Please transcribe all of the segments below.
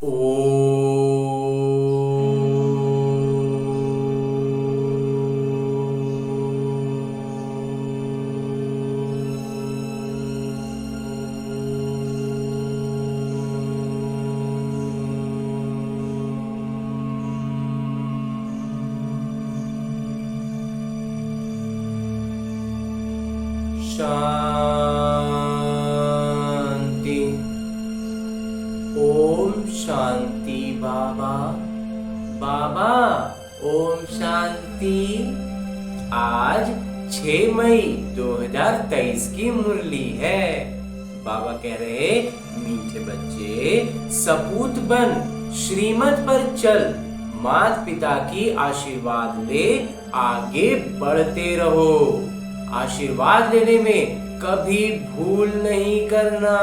ओ शांति। ओम शांति। बाबा बाबा ओम शांति। आज 6 मई 2023 की मुरली है। बाबा कह रहे, मीठे बच्चे सपूत बन, श्रीमत पर चल, माता पिता की आशीर्वाद ले, आगे बढ़ते रहो। आशीर्वाद लेने में कभी भूल नहीं करना।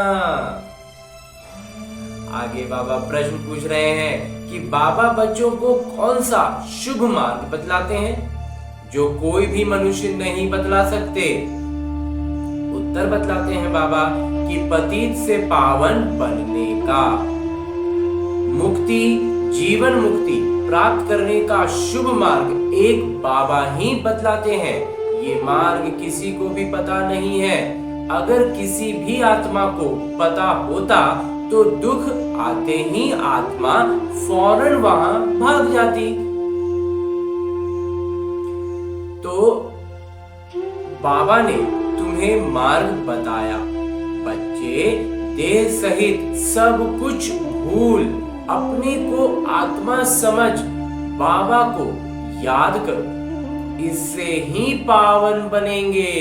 आगे बाबा प्रश्न पूछ रहे हैं कि बाबा बच्चों को कौन सा शुभ मार्ग बतलाते हैं जो कोई भी मनुष्य नहीं बतला सकते। उत्तर बतलाते हैं बाबा कि पतित से पावन बनने का, मुक्ति, जीवन मुक्ति प्राप्त करने का शुभ मार्ग एक बाबा ही बतलाते हैं। ये मार्ग किसी को भी पता नहीं है। अगर किसी भी आत्मा को पता होता तो दुख आते ही आत्मा फौरन वहां भाग जाती। तो बाबा ने तुम्हें मार्ग बताया। बच्चे देह सहित सब कुछ भूल अपने को आत्मा समझ बाबा को याद करो। इससे ही पावन बनेंगे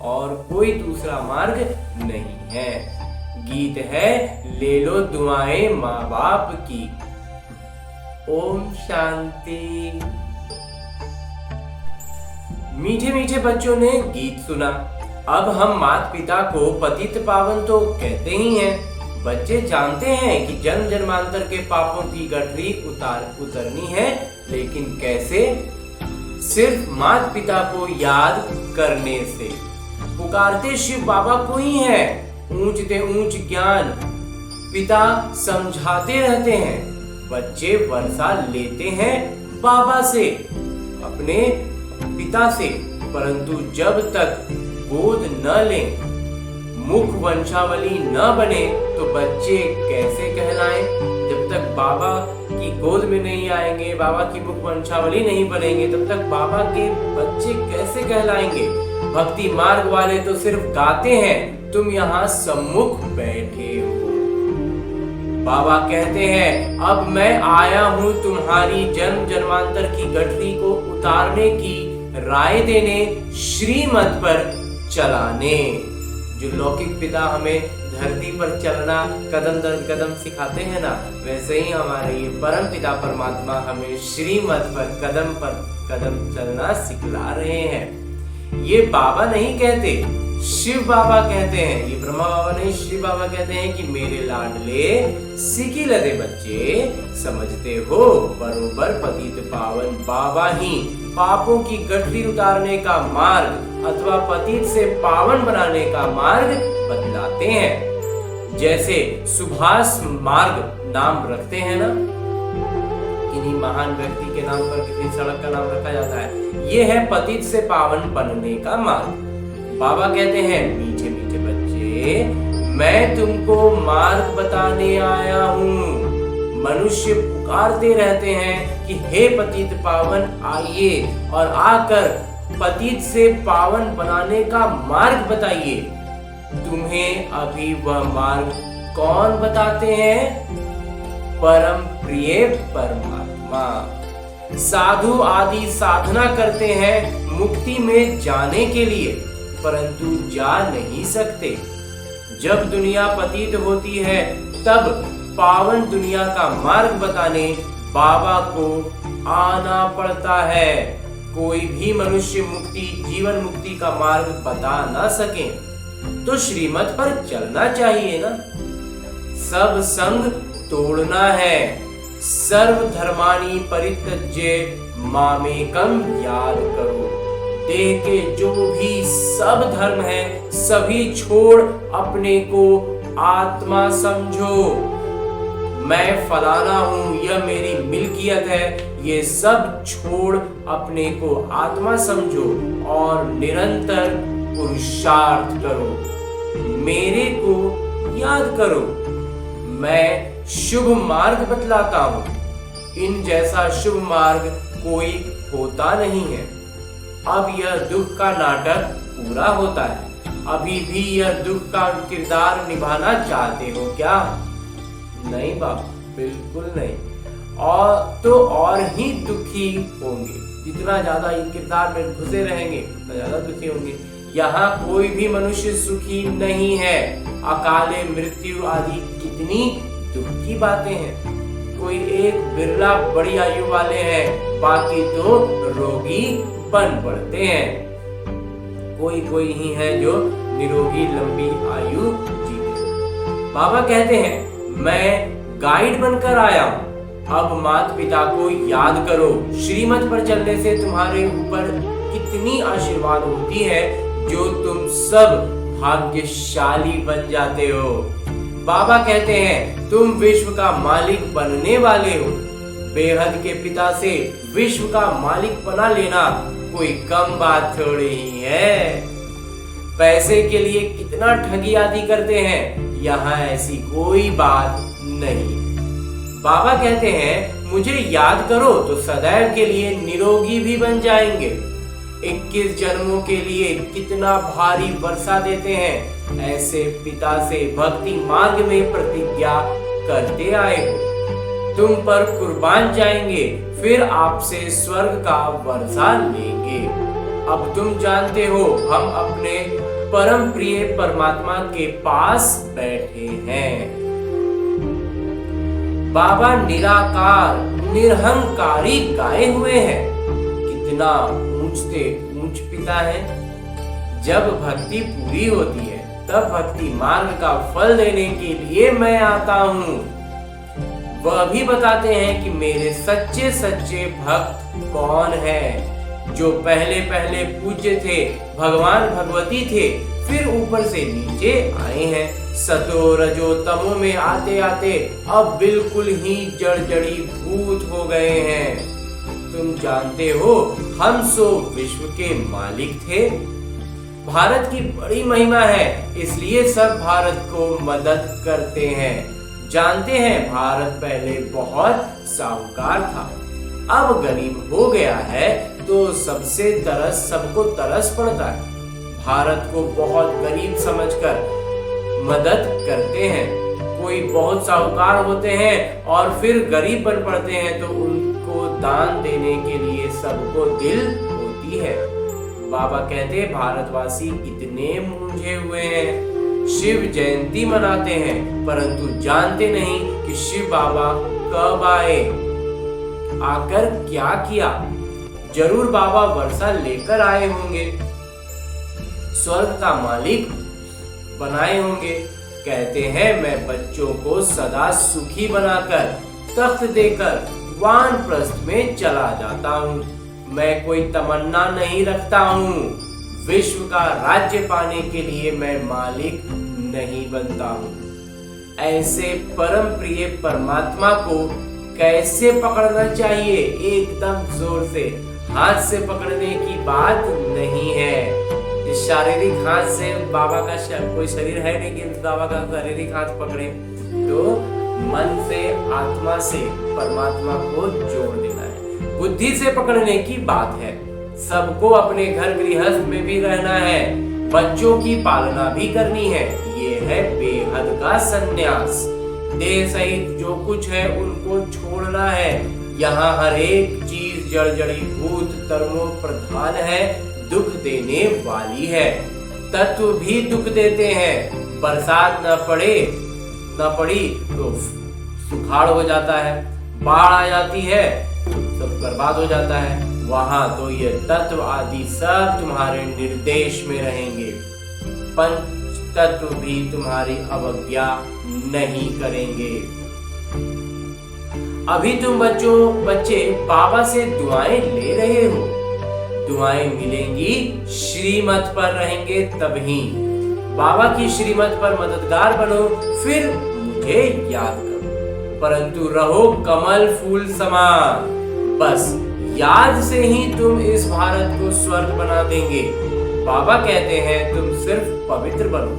और कोई दूसरा मार्ग नहीं है। गीत है, ले लो दुआएं माँ बाप की। ओम शांति। मीठे मीठे बच्चों ने गीत सुना। अब हम माता पिता को पतित पावन तो कहते ही हैं। बच्चे जानते हैं कि जन्म जन्मांतर के पापों की गठरी उतरनी है, लेकिन कैसे? सिर्फ माता पिता को याद करने से। पुकारते शिव बाबा को ही है। ऊंच ते ऊंच ज्ञान पिता समझाते रहते हैं। बच्चे वर्षा लेते हैं बाबा से, अपने पिता से, परंतु जब तक गोद न लें, मुख वंशावली न बने, तो बच्चे कैसे कहलाएं? जब तक बाबा की गोद में नहीं आएंगे, बाबा की मुख वंशावली नहीं बनेंगे, तब तक बाबा के बच्चे कैसे कहलाएंगे? भक्ति मार्ग वाले तो सिर्फ गाते हैं, तुम यहाँ सम्मुख बैठे हो। बाबा कहते हैं, अब मैं आया हूँ तुम्हारी जन्म जन्मांतर की गठरी को उतारने की राय देने, श्रीमत पर चलाने। जो लौकिक पिता हमें धरती पर चलना कदम दर कदम सिखाते हैं ना, वैसे ही हमारे ये परम पिता परमात्मा हमें श्रीमत पर कदम चलना सिखला रहे हैं। ये बाबा नहीं कहते, शिव बाबा कहते हैं। ये ब्रह्मा बाबा नहीं, शिव बाबा कहते हैं कि मेरे लाडले सिकी लदे बच्चे, समझते हो बरोबर पतित पावन बाबा ही पापों की गठरी उतारने का मार्ग अथवा पतित से पावन बनाने का मार्ग बतलाते हैं। जैसे सुभाष मार्ग नाम रखते हैं ना, किन्हीं महान व्यक्ति के नाम पर किसी सड़क का नाम रखा जाता है। ये है पतित से पावन बनने का मार्ग। बाबा कहते हैं, मीठे मीठे बच्चे, मैं तुमको मार्ग बताने आया हूँ। मनुष्य पुकारते रहते हैं कि हे पतित पावन आइए और आकर पतित से पावन बनाने का मार्ग बताइए। तुम्हें अभी वह मार्ग कौन बताते हैं? परम प्रिय परमात्मा। साधु आदि साधना करते हैं मुक्ति में जाने के लिए, परंतु जा नहीं सकते। जब दुनिया पतित होती है तब पावन दुनिया का मार्ग बताने बाबा को आना पड़ता है। कोई भी मनुष्य मुक्ति, जीवन मुक्ति का मार्ग बता ना सके तो श्रीमत पर चलना चाहिए ना। सब संग तोड़ना है। सर्व धर्मानि परित्यज्य मामेकम याद करो। देह के जो भी सब धर्म है सभी छोड़ अपने को आत्मा समझो। मैं फलाना हूँ, यह मेरी मिल्कियत है, ये सब छोड़ अपने को आत्मा समझो और निरंतर पुरुषार्थ करो। मेरे को याद करो। मैं शुभ मार्ग बतलाता हूँ। इन जैसा शुभ मार्ग कोई होता नहीं है। अब यह दुख का नाटक पूरा होता है। अभी भी यह दुख का किरदार निभाना चाहते हो क्या? नहीं बाबा, बिल्कुल नहीं। और ही दुखी होंगे। जितना ज्यादा ये किरदार में घुसे रहेंगे उतना ज्यादा दुखी होंगे। यहाँ कोई भी मनुष्य सुखी नहीं है। अकाले मृत्यु आदि कितनी दुख की बातें हैं। कोई एक बिरला बड़ी आयु वाले हैं, बाकी तो रोगी बन पड़ते हैं। कोई कोई ही है जो निरोगी लंबी आयु जीते। बाबा कहते हैं, मैं गाइड बनकर आया हूँ। अब माता पिता को याद करो। श्रीमत पर चलने से तुम्हारे ऊपर कितनी आशीर्वाद होती है, जो तुम सब भाग्यशाली बन जाते हो। बाबा कहते हैं, तुम विश्व का मालिक बनने वाले हो। बेहद के पिता से विश्व का मालिक बना लेना कोई कम बात थोड़ी ही है। पैसे के लिए कितना ठगी आदि करते हैं, यहाँ ऐसी कोई बात नहीं। बाबा कहते हैं, मुझे याद करो तो सदैव के लिए निरोगी भी बन जाएंगे। 21 जन्मों के लिए कितना भारी वर्षा देते हैं। ऐसे पिता से भक्ति मार्ग में प्रतिज्ञा करते आए हो। तुम पर कुर्बान जाएंगे, फिर आपसे स्वर्ग का वर्षा लेंगे। अब तुम जानते हो, हम अपने परम प्रिय परमात्मा के पास बैठे हैं। बाबा निराकार निरहंकारी गाए हुए हैं। कितना ऊंचते ऊंच पिता है। जब भक्ति पूरी होती है तब भक्ति मार्ग का फल देने के लिए मैं आता हूँ। वह भी बताते हैं कि मेरे सच्चे सच्चे भक्त कौन है। जो पहले पहले पूज्य थे, भगवान भगवती थे, फिर ऊपर से नीचे आए हैं। सतो रजो तमो में आते आते अब बिल्कुल ही जड़ी भूत हो गए हैं। तुम जानते हो, हम सो विश्व के मालिक थे। भारत की बड़ी महिमा है, इसलिए सब भारत को मदद करते हैं। जानते हैं, भारत पहले बहुत साहूकार था, अब गरीब हो गया है, तो सबको तरस पड़ता है। भारत को बहुत गरीब समझकर मदद करते हैं। कोई बहुत साहूकार होते हैं और फिर गरीब बन पड़ते हैं, तो उनको दान देने के लिए सबको दिल होती है। बाबा कहते, भारतवासी कितने मूंझे हुए हैं। शिव जयंती मनाते हैं, परंतु जानते नहीं कि शिव बाबा कब आए, आकर क्या किया। जरूर बाबा वर्षा लेकर आए होंगे, स्वर्ग का मालिक बनाए होंगे। कहते हैं, मैं बच्चों को सदा सुखी बनाकर तख्त देकर वानप्रस्थ में चला जाता हूँ। मैं कोई तमन्ना नहीं रखता हूँ। विश्व का राज्य पाने के लिए मैं मालिक नहीं बनता हूँ। ऐसे परम प्रिय परमात्मा को कैसे पकड़ना चाहिए? एकदम जोर से, हाथ से पकड़ने की बात नहीं है। इस शारीरिक हाथ से बाबा का कोई शरीर है नहीं कि बाबा का शारीरिक हाथ पकड़े। तो मन से, आत्मा से परमात्मा को जोड़ देना है। बुद्धि से पकड़ने की बात है। सबको अपने घर गृहस्थ में भी रहना है, बच्चों की पालना भी करनी है। ये है बेहद का संन्यास। देह सहित जो कुछ है उनको छोड़ना है। यहाँ हर एक चीज जड़ी भूत कर्मों प्रधान है, दुख देने वाली है। तत्व भी दुख देते हैं। बरसात न पड़ी तो सुखाड़ हो जाता है, बाढ़ आ जाती है तो सब बर्बाद हो जाता है। वहां तो ये तत्व आदि सब तुम्हारे निर्देश में रहेंगे। पंच तत्व भी तुम्हारी अवज्ञा नहीं करेंगे। अभी तुम बच्चे बाबा से दुआएं ले रहे हो। दुआएं मिलेंगी, श्रीमत पर रहेंगे तभी। बाबा की श्रीमत पर मददगार बनो, फिर मुझे याद करो। परंतु रहो कमल फूल समान। बस याद से ही तुम इस भारत को स्वर्ग बना देंगे। बाबा कहते हैं तुम सिर्फ पवित्र बनो।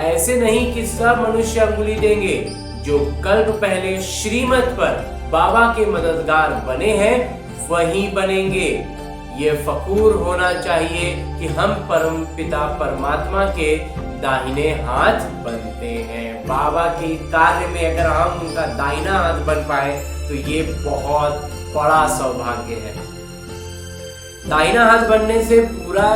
ऐसे नहीं कि सब मनुष्य अंगुली देंगे। जो कल्प पहले श्रीमत पर बाबा के मददगार बने हैं वही बनेंगे। ये फखूर होना चाहिए कि हम परम पिता परमात्मा के दाहिने हाथ बनते हैं। बाबा के कार्य में अगर हम उनका दाहिना हाथ बन पाए तो ये बहुत बड़ा सौभाग्य है। दाहिना हाथ बनने से पूरा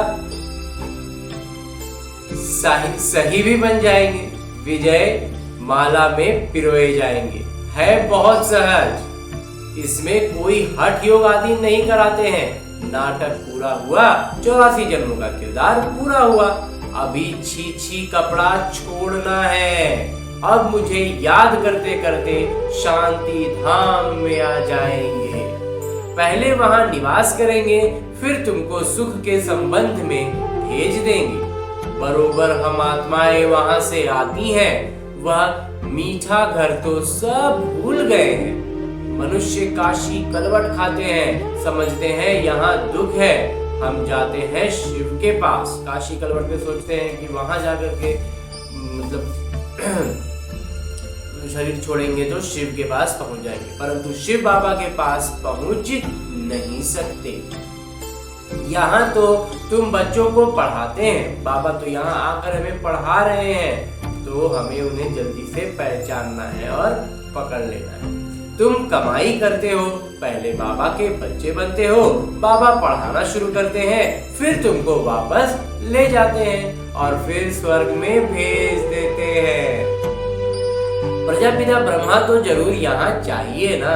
सही भी बन जाएंगे, विजय माला में पिरोए जाएंगे। है बहुत सहज, इसमें कोई हठ योग आदि नहीं कराते हैं। नाटक पूरा हुआ, 84 जन्मों का किरदार पूरा हुआ। अभी छी कपड़ा छोड़ना है। अब मुझे याद करते करते शांति धाम में आ जाएंगे। पहले वहां निवास करेंगे, फिर तुमको सुख के संबंध में भेज देंगे। बरोबर हम आत्माएं वहां से आती हैं। वह मीठा घर तो सब भूल गए हैं। मनुष्य काशी कलवट खाते हैं, समझते हैं यहाँ दुख है। हम जाते हैं शिव के पास। काशी कलवट में सोचते हैं कि वहां जाकर के मतलब शरीर छोड़ेंगे तो शिव के पास पहुंच जाएंगे, परंतु शिव बाबा के पास पहुंच नहीं सकते। यहाँ तो तुम बच्चों को पढ़ाते हैं, बाबा तो यहाँ आकर हमें पढ़ा रहे हैं, तो हमें उन्हें जल्दी से पहचानना है और पकड़ लेना है। तुम कमाई करते हो, पहले बाबा के बच्चे बनते हो, बाबा पढ़ाना शुरू करते हैं, फिर तुमको वापस ले जाते हैं और फिर स्वर्ग में भेज देते हैं। प्रजापिता ब्रह्मा तो जरूर यहाँ चाहिए ना,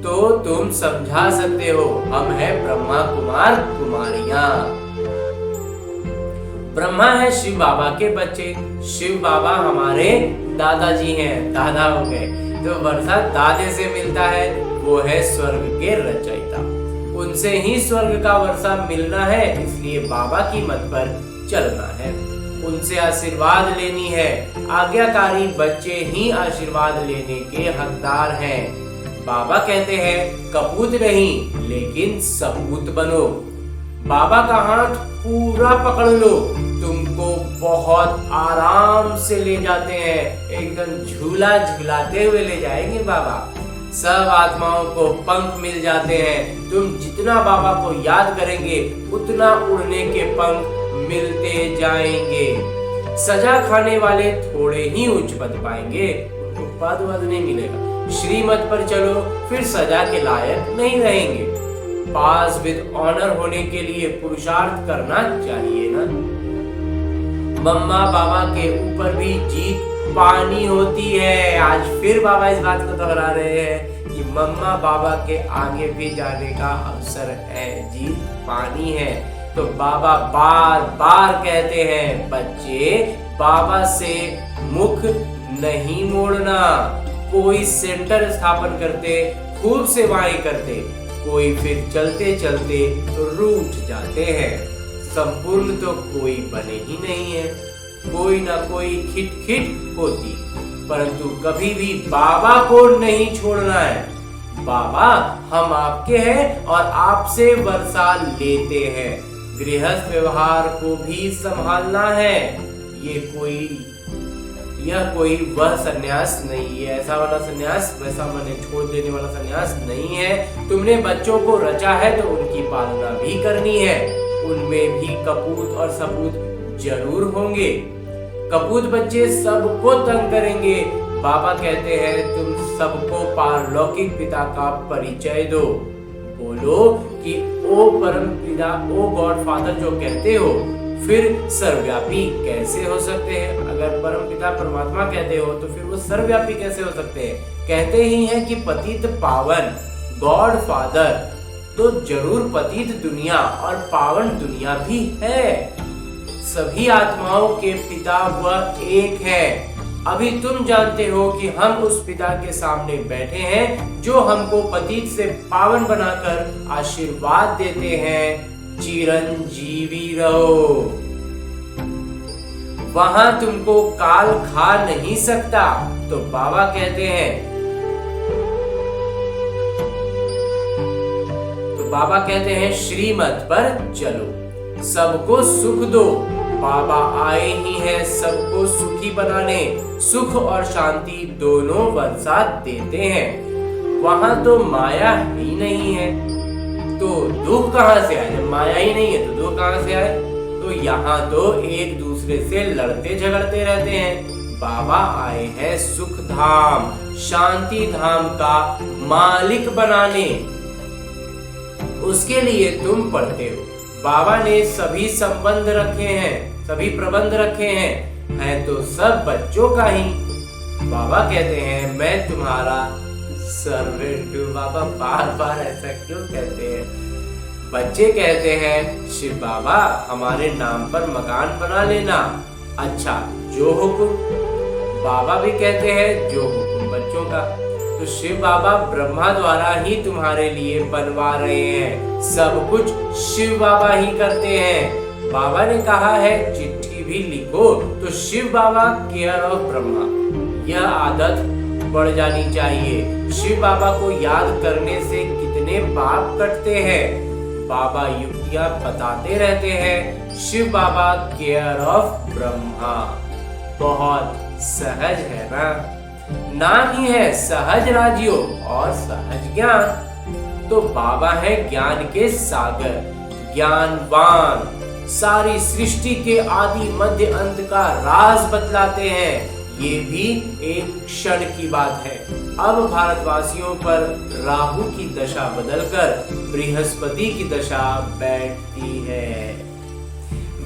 तो तुम समझा सकते हो हम हैं ब्रह्मा कुमार कुमारियां। ब्रह्मा है शिव बाबा के बच्चे, शिव बाबा हमारे दादाजी हैं, दादा हो गए। जो वर्षा दादे से मिलता है वो है स्वर्ग के रचयिता। उनसे ही स्वर्ग का वर्षा मिलना है, इसलिए बाबा की मत पर चलना है, उनसे आशीर्वाद लेनी है। आज्ञाकारी बच्चे ही आशीर्वाद लेने के हकदार हैं। बाबा कहते हैं कपूत नहीं लेकिन सपूत बनो। बाबा का हाथ पूरा पकड़ लो, तुमको बहुत आराम से ले जाते हैं, एकदम झूला झूलाते हुए ले जाएंगे बाबा। सब आत्माओं को पंख मिल जाते हैं। तुम जितना बाबा को याद करेंगे उतना उड़ने के पंख मिलते जाएंगे। सजा खाने वाले थोड़े ही उच्च पद पाएंगे, उनको पद वद नहीं मिलेगा। श्रीमत पर चलो फिर सजा के लायक नहीं रहेंगे। पास विद ऑनर होने के लिए पुरुषार्थ करना चाहिए ना। मम्मा बाबा के ऊपर भी जीत पानी होती है। आज फिर बाबा इस बात को दोहरा रहे हैं कि मम्मा बाबा के आगे भी जाने का अवसर है, जीत पानी है। तो बाबा बार बार कहते हैं बच्चे बाबा से मुख नहीं मोड़ना। कोई सेंटर स्थापन करते, खूब सेवाएं करते, कोई फिर चलते चलते रूठ जाते हैं। संपूर्ण तो कोई बने ही नहीं है, कोई ना कोई खिटखिट होती, परंतु कभी भी बाबा को नहीं छोड़ना है। बाबा हम आपके हैं और आपसे वर्षा लेते हैं। गृहस्थ व्यवहार को भी संभालना है। यह कोई वह सन्यास नहीं है, ऐसा वाला सन्यास, वैसा मने छोड़ देने वाला सन्यास नहीं है। तुमने बच्चों को रचा है तो उनकी पालना भी करनी है। उनमें भी कपूत और सपूत जरूर होंगे। कपूत बच्चे सबको तंग करेंगे। बाबा कहते हैं तुम सबको पारलौकिक पिता का परिचय दो। बोलो कि ओ परम पिता, ओ गॉड फादर जो कहते हो, फिर सर्वव्यापी कैसे हो सकते हैं? अगर परम पिता परमात्मा कहते हो तो फिर वो सर्वव्यापी कैसे हो सकते हैं? कहते ही हैं कि पतित पावन गॉड फादर, तो जरूर पतित दुनिया और पावन दुनिया भी है। सभी आत्माओं के पिता वह एक है। अभी तुम जानते हो कि हम उस पिता के सामने बैठे हैं जो हमको पतित से पावन बनाकर आशीर्वाद देते हैं, चिरंजीवी रहो। वहां तुमको काल खा नहीं सकता। तो बाबा कहते हैं बाबा कहते हैं श्रीमत पर चलो, सबको सुख दो। बाबा आए ही हैं सबको सुखी बनाने, सुख और शांति दोनों वर्षा देते हैं। वहां तो माया ही नहीं है तो दुख कहां से आए? जब माया ही नहीं है तो दुख कहां से आए? तो यहाँ तो एक दूसरे से लड़ते झगड़ते रहते हैं। बाबा आए हैं सुख धाम, शांति धाम का मालिक बनाने। उसके लिए तुम पढ़ते हो। बाबा ने सभी संबंध रखे हैं, सभी प्रबंध रखे हैं, है तो सब बच्चों का ही। बाबा कहते हैं मैं तुम्हारा सर्वेंट हूँ। बाबा बार बार ऐसा क्यों कहते हैं? बच्चे कहते हैं शिव बाबा हमारे नाम पर मकान बना लेना। अच्छा जो हुक्म। बाबा भी कहते हैं जो हुक्म बच्चों का। तो शिव बाबा ब्रह्मा द्वारा ही तुम्हारे लिए बनवा रहे हैं, सब कुछ शिव बाबा ही करते हैं। बाबा ने कहा है चिट्ठी भी लिखो तो शिव बाबा केयर ऑफ ब्रह्मा। यह आदत बढ़ जानी चाहिए। शिव बाबा को याद करने से कितने पाप कटते हैं। बाबा युक्तियां बताते रहते हैं। शिव बाबा केयर ऑफ ब्रह्मा। बहुत सहज है ना? नाम ही है सहज राजयोग और सहज ज्ञान। तो बाबा है ज्ञान के सागर, ज्ञानवान। सारी सृष्टि के आदि मध्य अंत का राज बतलाते हैं। ये भी एक क्षण की बात है। अब भारतवासियों पर राहु की दशा बदलकर बृहस्पति की दशा बैठती है।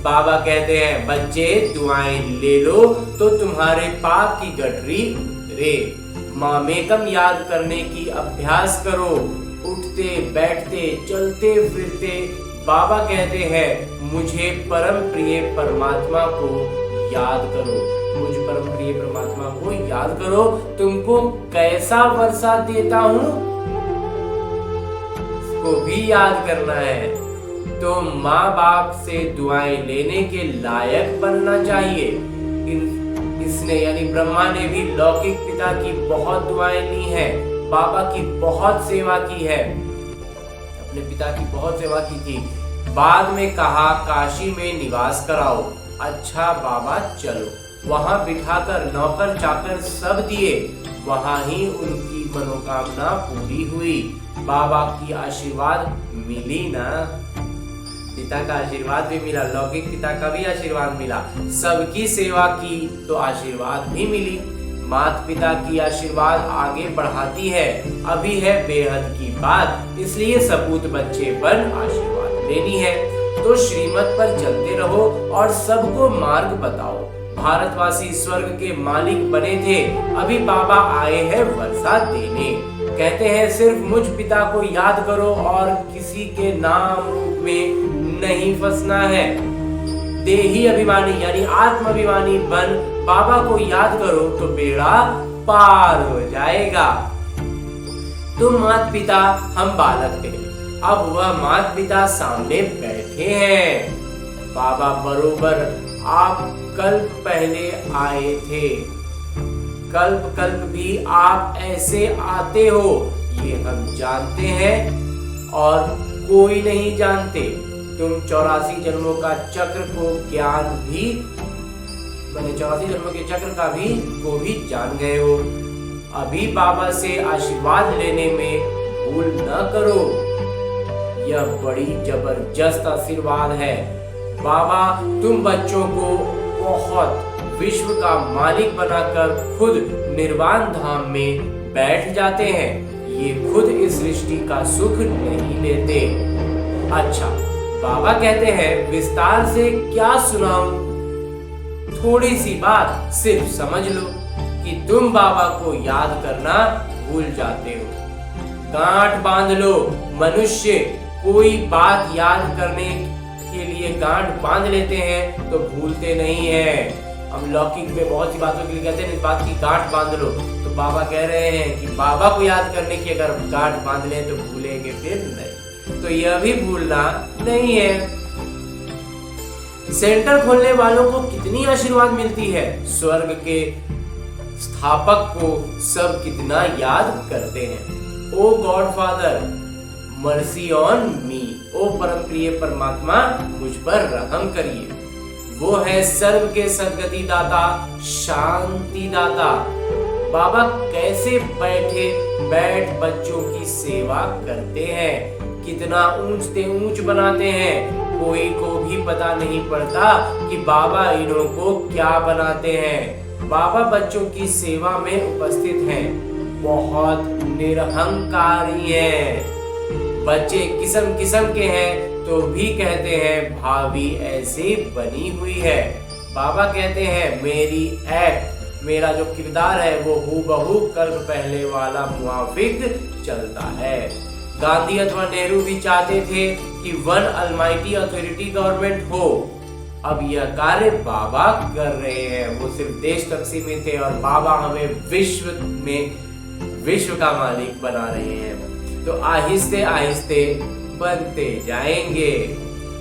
बाबा कहते हैं बच्चे दुआएं ले लो तो तुम्हारे पाप की गठरी उतरे। मामेकम याद करने की अभ्यास करो। उठते बैठते चलते फिरते बाबा कहते हैं मुझे परम प्रिय परमात्मा को याद करो। मुझ परम प्रिय परमात्मा को याद करो। तुमको कैसा वर्षा देता हूँ इसको भी याद करना है। तो माँ बाप से दुआएं लेने के लायक बनना चाहिए। इसने यानी ब्रह्मा ने भी लौकिक पिता की बहुत दुआएं ली हैं, बाबा की बहुत सेवा की है, अपने पिता की बहुत सेवा की थी। बाद में कहा काशी में निवास कराओ। अच्छा बाबा चलो। वहां बिठाकर नौकर चाकर सब दिए। वहां ही उनकी मनोकामना पूरी हुई। बाबा की आशीर्वाद मिली ना? पिता का आशीर्वाद भी मिला, लौकिक पिता का भी आशीर्वाद मिला। सबकी सेवा की तो आशीर्वाद भी मिली। माता पिता की आशीर्वाद आगे बढ़ाती है। अभी है बेहद की बात, इसलिए सपूत बच्चे बन आशीर्वाद लेनी है। तो श्रीमत पर चलते रहो और सबको मार्ग बताओ। भारतवासी स्वर्ग के मालिक बने थे, अभी बाबा आए हैं वर्षा देने। कहते हैं सिर्फ मुझ पिता को याद करो और किसी के नाम रूप में नहीं फंसना है। देही अभिमानी यानी आत्माभिमानी बन बाबा को याद करो तो बेड़ा पार हो जाएगा। तुम माता पिता हम बालक थे, अब वह माता पिता सामने बैठे हैं। बाबा बरोबर आप कल्प पहले आए थे, कल्प कल्प भी आप ऐसे आते हो, ये हम जानते हैं और कोई नहीं जानते। तुम 84 जन्मों का चक्र को ज्ञान भी मैंने 84 जन्मों के चक्र का भी जान गए हो। अभी बाबा से आशीर्वाद लेने में भूल न करो। यह बड़ी जबरदस्त आशीर्वाद है। बाबा तुम बच्चों को बहुत विश्व का मालिक बनाकर खुद निर्वाण धाम में बैठ जाते हैं। ये खुद इस सृष्टि का सुख नहीं लेते। अच्छा बाबा कहते हैं विस्तार से क्या सुनाऊं? थोड़ी सी बात सिर्फ समझ लो कि तुम बाबा को याद करना भूल जाते हो। गांठ बांध लो। मनुष्य कोई बात याद करने के लिए गांठ बांध लेते हैं तो भूलते नहीं है। हम लौकिक में बहुत सी बातों के लिए कहते हैं इस बात की गांठ बांध लो, तो बाबा कह रहे हैं कि बाबा को याद करने की अगर गांठ बांध लें तो भूलेंगे फिर नहीं। तो यह भी भूलना नहीं है। सेंटर खोलने वालों को कितनी आशीर्वाद मिलती है। स्वर्ग के स्थापक को सब कितना याद करते हैं। O God father mercy on me. ओ परम प्रिय परमात्मा, मुझ पर रहम करिए। वो है सर्व के सद्गति दाता, शांति दाता। बाबा कैसे बैठ बच्चों की सेवा करते हैं, कितना ऊंचते ऊंच बनाते हैं। कोई को भी पता नहीं पड़ता कि बाबा इन्हों को क्या बनाते हैं। बाबा बच्चों की सेवा में उपस्थित हैं, बहुत निरहंकारी हैं। बच्चे किस्म किस्म के हैं तो भी कहते हैं भाभी ऐसे बनी हुई है। बाबा कहते हैं मेरी एक्ट, मेरा जो किरदार है वो हूबहू कल्प पहले वाला मुआफिक चलता है। गांधी अथवा नेहरू भी चाहते थे कि वन अलमाइटी अथॉरिटी गवर्नमेंट हो। अब यह कार्य बाबा कर रहे हैं। वो सिर्फ देश तक सीमित थे और बाबा हमें विश्व का मालिक बना रहे हैं। तो आहिस्ते आहिस्ते बनते जाएंगे,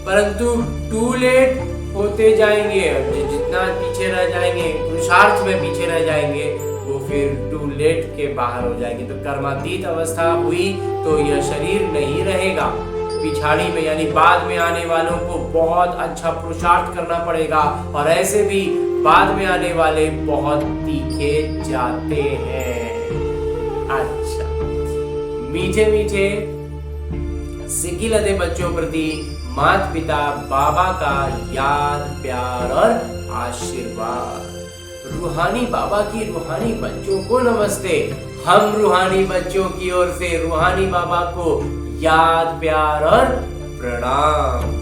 परंतु टू लेट होते जाएंगे। जितना पीछे रह जाएंगे, पुरुषार्थ में पीछे रह जाएंगे, वो फिर टू लेट के बाहर हो जाएंगे। तो कर्मातीत अवस्था हुई तो यह शरीर नहीं रहेगा। पिछाड़ी में यानी बाद में आने वालों को बहुत अच्छा पुरुषार्थ करना पड़ेगा, और ऐसे भी बाद में आने वाले बहुत तीखे जाते हैं। अच्छा, मीठे मीठे सिक्की लदे बच्चों प्रति माता पिता बाबा का याद, प्यार और आशीर्वाद। रूहानी बाबा की रूहानी बच्चों को नमस्ते। हम रूहानी बच्चों की ओर से रूहानी बाबा को याद, प्यार और प्रणाम।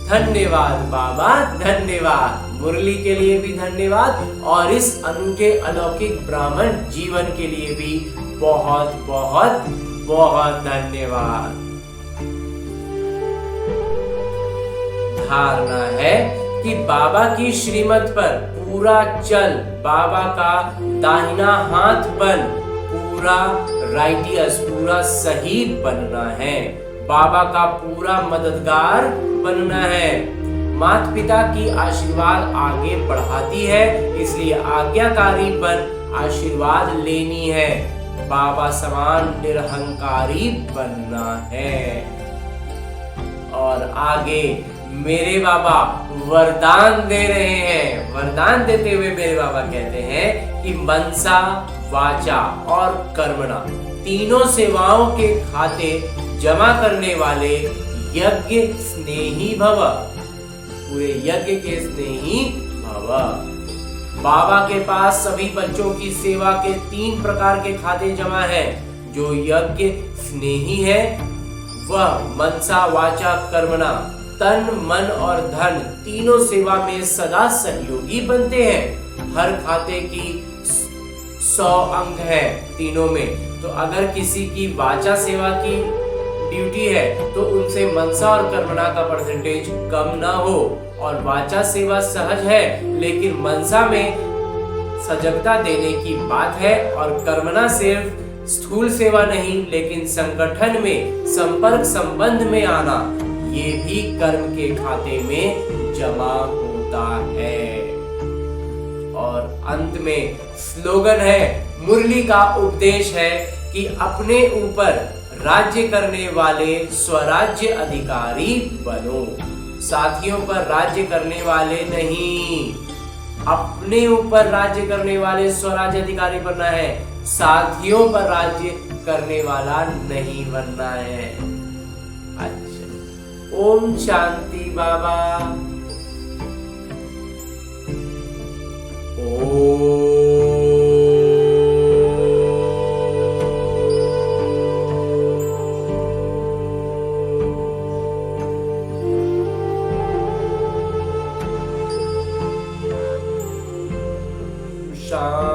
धन्यवाद बाबा, धन्यवाद। मुरली के लिए भी धन्यवाद, और इस अनूठे अलौकिक ब्राह्मण जीवन के लिए भी बहुत बहुत बहुत धन्यवाद। धारणा है कि बाबा की श्रीमत पर पूरा चल, बाबा का दाहिना हाथ बन, पूरा राइटियस, पूरा सही बनना है, बाबा का पूरा मददगार बनना है। माता पिता की आशीर्वाद आगे बढ़ाती है, इसलिए आज्ञाकारी बन आशीर्वाद लेनी है। बाबा समान निरहंकारी बनना है। और आगे मेरे बाबा वरदान दे रहे हैं। वरदान देते हुए मेरे बाबा कहते हैं कि मनसा, वाचा और कर्मणा तीनों सेवाओं के खाते जमा करने वाले यज्ञ स्नेही भव, पूरे यज्ञ के स्नेही भव। बाबा के पास सभी बच्चों की सेवा के 3 प्रकार के खाते जमा हैं। जो यज्ञ स्नेही है वह मनसा, वाचा, कर्मणा, तन, मन और धन तीनों सेवा में सदा सहयोगी बनते हैं। हर खाते की 100 अंक है तीनों में। तो अगर किसी की वाचा सेवा की ड्यूटी है तो उनसे मनसा और कर्मणा का परसेंटेज कम ना हो। और वाचा सेवा सहज है, लेकिन मनसा में सजगता देने की बात है, और कर्मणा सिर्फ स्थूल सेवा नहीं लेकिन संगठन में संपर्क संबंध में आना, ये भी कर्म के खाते में जमा होता है। और अंत में स्लोगन है, मुरली का उपदेश है कि अपने ऊपर राज्य करने वाले स्वराज्य अधिकारी बनो। साथियों पर राज्य करने वाले नहीं, अपने ऊपर राज्य करने वाले स्वराज्य अधिकारी बनना है। साथियों पर राज्य करने वाला नहीं बनना है। अच्छा, ओम शांति बाबा। ओम शांति।